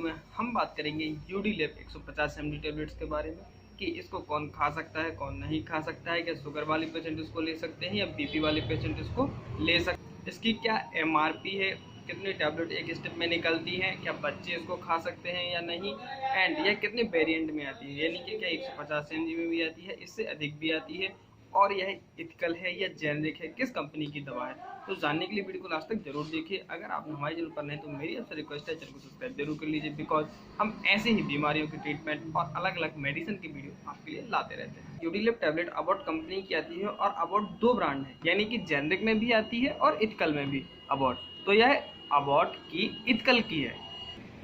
Video में हम बात करेंगे यूडीलेप 150 mg टेबलेट्स के बारे में कि इसको कौन खा सकता है, कौन नहीं खा सकता है, क्या शुगर वाले पेशेंट इसको ले सकते हैं या बीपी वाले पेशेंट इसको ले सकते हैं, इसकी क्या एमआरपी है, कितनी टैबलेट एक स्टेप में निकलती हैं, क्या बच्चे इसको खा सकते हैं या नहीं, एंड यह कितने वेरिएंट में आती है, यानी कि क्या 150 mg में भी आती है, इससे अधिक भी आती है, और यह इथिकल है या जेनरिक है, किस कंपनी की दवा है। तो जानने के लिए वीडियो को लास्ट तक जरूर देखिए। अगर आप हमारे चैनल पर नए तो मेरी आपसे रिक्वेस्ट है चैनल को सब्सक्राइब जरूर कर लीजिए, बिकॉज हम ऐसे ही बीमारियों के ट्रीटमेंट और अलग अलग मेडिसिन की वीडियो आपके लिए लाते रहते हैं। यूडीलेप टैबलेट अबॉट कंपनी की आती है और अबॉट 2 ब्रांड है, यानी कि जेनरिक में भी आती है और इथिकल में भी अबॉट। तो यह अबॉट की इथिकल की है।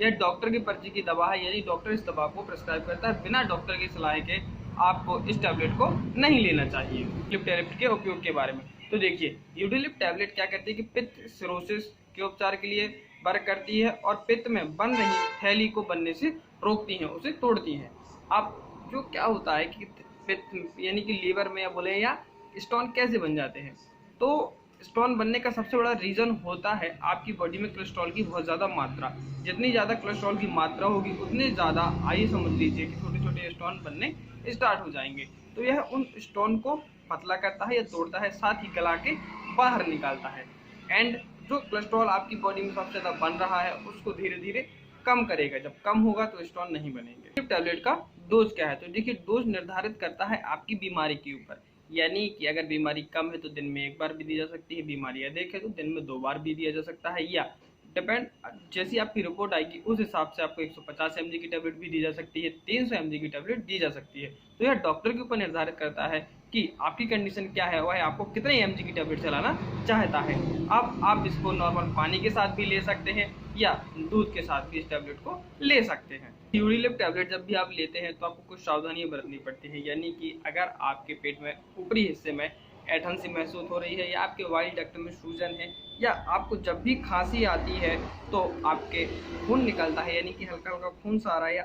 यह डॉक्टर की पर्ची की दवा है, यानी डॉक्टर इस दवा को प्रिस्क्राइब करता है, बिना डॉक्टर की सलाह के आपको इस टैबलेट को नहीं लेना चाहिए। यूडीलेप टैबलेट के उपयोग के बारे में तो देखिए, यूडीलेप टैबलेट क्या करती है कि पित्त सिरोसिस के उपचार के लिए वर्क करती है और पित्त में बन रही थैली को बनने से रोकती हैं, उसे तोड़ती हैं। अब जो क्या होता है कि पित्त यानी कि लीवर में या बोले या स्टोन कैसे बन जाते हैं, तो स्टोन बनने का सबसे बड़ा रीज़न होता है आपकी बॉडी में कोलेस्ट्रॉल की बहुत ज़्यादा मात्रा। जितनी ज़्यादा कोलेस्ट्रॉल की मात्रा होगी उतने ज़्यादा आइए समझ लीजिए कि छोटे छोटे स्टोन बनने स्टार्ट हो जाएंगे। तो यह उन स्टोन को पतला करता है या तोड़ता है, साथ ही गला के बाहर निकालता है, एंड जो कोलेस्ट्रॉल आपकी बॉडी में सबसे ज़्यादा बन रहा है उसको धीरे धीरे कम करेगा। जब कम होगा तो स्टोन नहीं बनेंगे। टैबलेट का डोज क्या है, तो देखिए डोज निर्धारित करता है आपकी बीमारी के ऊपर, यानी कि अगर बीमारी कम है तो दिन में 1 बार भी दी जा सकती है, बीमारी अधिक है तो दिन में 2 बार भी दिया जा सकता है, या डिपेंड जैसी आपकी रिपोर्ट आएगी उस हिसाब से आपको 150 mg की टैबलेट भी दी जा सकती है, 300 mg की टैबलेट दी जा सकती है। तो यह डॉक्टर के ऊपर निर्धारित करता है कि आपकी कंडीशन क्या है, वह आपको कितने mg की टैबलेट चलाना चाहता है। अब आप इसको नॉर्मल पानी के साथ भी ले सकते हैं या दूध के साथ भी इस टैबलेट को ले सकते हैं। यूडीलेप टैबलेट जब भी आप लेते हैं तो आपको कुछ सावधानियां बरतनी पड़ती है, यानी कि अगर आपके पेट में ऊपरी हिस्से में ऐंठन सी महसूस हो रही है या आपके वाइल डक्ट में सूजन है या आपको जब भी खांसी आती है तो आपके खून निकलता है, यानी कि हल्का हल्का खून सा आ रहा है, या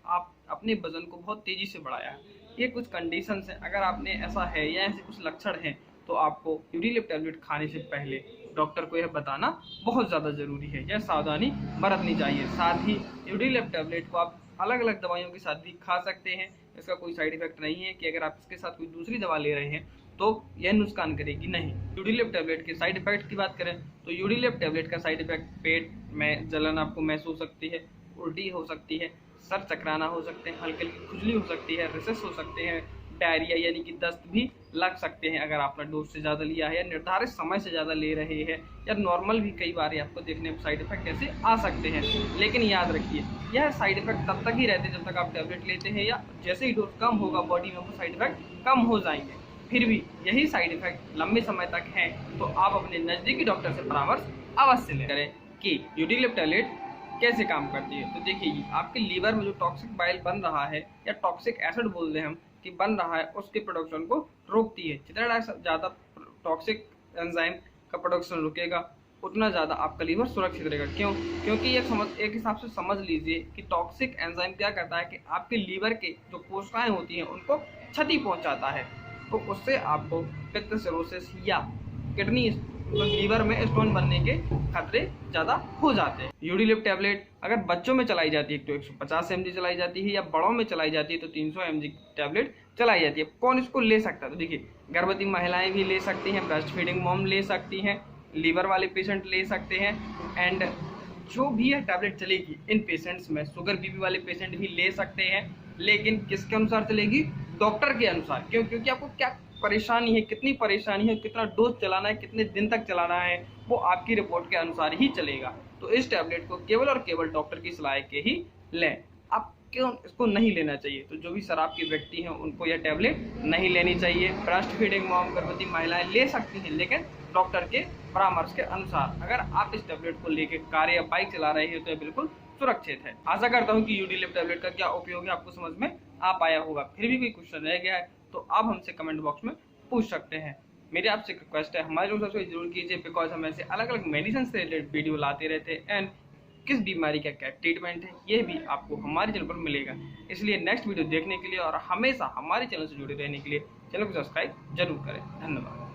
आप अपने वजन को बहुत तेजी से बढ़ाया है, ये कुछ कंडीशंस हैं। अगर आपने ऐसा है या ऐसे कुछ लक्षण हैं तो आपको यूडीलेप टैबलेट खाने से पहले डॉक्टर को यह बताना बहुत ज़्यादा ज़रूरी है, यह सावधानी बरतनी चाहिए। साथ ही यूडीलेप टैबलेट को आप अलग अलग दवाइयों के साथ भी खा सकते हैं, इसका कोई साइड इफेक्ट नहीं है कि अगर आप इसके साथ कोई दूसरी दवा ले रहे हैं तो यह नुकसान करेगी नहीं। यूडीलेप टैबलेट के साइड इफेक्ट की बात करें तो यूडीलेप टैबलेट का साइड इफेक्ट पेट में जलन आपको महसूस हो सकती है, उल्टी हो सकती है, सर चकराना हो सकते हैं, हल्की हल्की खुजली हो सकती है, रेसेस हो सकते हैं, डायरिया यानी कि दस्त भी लग सकते हैं अगर आपने डोज से ज़्यादा लिया है या निर्धारित समय से ज़्यादा ले रहे हैं, या नॉर्मल भी कई बार आपको देखने में साइड इफेक्ट ऐसे आ सकते हैं। लेकिन याद रखिए यह साइड इफेक्ट तब तक ही रहते हैं जब तक आप टैबलेट लेते हैं, या जैसे ही डोज कम होगा बॉडी में वो साइड इफेक्ट कम हो जाएंगे। फिर भी यही साइड इफेक्ट लंबे समय तक हैं तो आप अपने नज़दीकी डॉक्टर से परामर्श अवश्य लें करें कि यूडीलेप टैबलेट कैसे काम करती है। तो देखिए आपके लीवर में जो टॉक्सिक बाइल बन रहा है या टॉक्सिक एसिड बोल दें हम कि बन रहा है, उसके प्रोडक्शन को रोकती है। जितना ज़्यादा टॉक्सिक एंजाइम का प्रोडक्शन रुकेगा उतना ज़्यादा आपका लीवर सुरक्षित रहेगा। क्यों? क्योंकि एक हिसाब से समझ लीजिए कि टॉक्सिक एंजाइम क्या करता है कि आपके लीवर के जो कोशिकाएं होती हैं उनको क्षति पहुंचाता है, तो उससे आपको पित्त सिरोसिस या किडनी लीवर में स्टोन बनने के खतरे ज़्यादा हो जाते हैं। यूडीलेप टैबलेट अगर बच्चों में चलाई जाती है तो 150 mg चलाई जाती है, या बड़ों में चलाई जाती है तो 300 mg टैबलेट चलाई जाती है। कौन इसको ले सकता है? तो देखिए गर्भवती महिलाएं भी ले सकती हैं, ब्रेस्ट फीडिंग मॉम ले सकती हैं, लीवर वाले पेशेंट ले सकते हैं, एंड जो भी यह टैबलेट चलेगी इन पेशेंट्स में शुगर बीपी वाले पेशेंट भी ले सकते हैं। लेकिन किसके अनुसार चलेगी? डॉक्टर के अनुसार। क्यों? क्योंकि आपको क्या परेशानी है, कितनी परेशानी है, कितना डोज चलाना है, कितने दिन तक चलाना है, वो आपकी रिपोर्ट के अनुसार ही चलेगा। तो इस टैबलेट को केवल और केवल डॉक्टर की सलाह के ही लें। अब क्यों इसको नहीं लेना चाहिए? तो जो भी शराब के व्यक्ति हैं उनको यह टैबलेट नहीं लेनी चाहिए। ब्रेस्ट फीडिंग मॉम गर्भवती महिलाएं ले सकती हैं, लेकिन डॉक्टर के परामर्श के अनुसार। अगर आप इस टैबलेट को लेकर कार या बाइक चला रहे हैं तो यह बिल्कुल सुरक्षित है। आशा करता हूं कि यूडीलेप टैबलेट का क्या उपयोग है आपको समझ में आ पाया होगा। फिर भी कोई क्वेश्चन रह गया है तो आप हमसे कमेंट बॉक्स में पूछ सकते हैं। मेरी आपसे रिक्वेस्ट है हमारे चैनल सब्सक्राइब जरूर कीजिए, बिकॉज हम ऐसे अलग अलग मेडिसिन से रिलेटेड वीडियो लाते रहते हैं, एंड किस बीमारी का क्या ट्रीटमेंट है ये भी आपको हमारे चैनल पर मिलेगा। इसलिए नेक्स्ट वीडियो देखने के लिए और हमेशा हमारे चैनल से जुड़े रहने के लिए चैनल को सब्सक्राइब जरूर करें। धन्यवाद।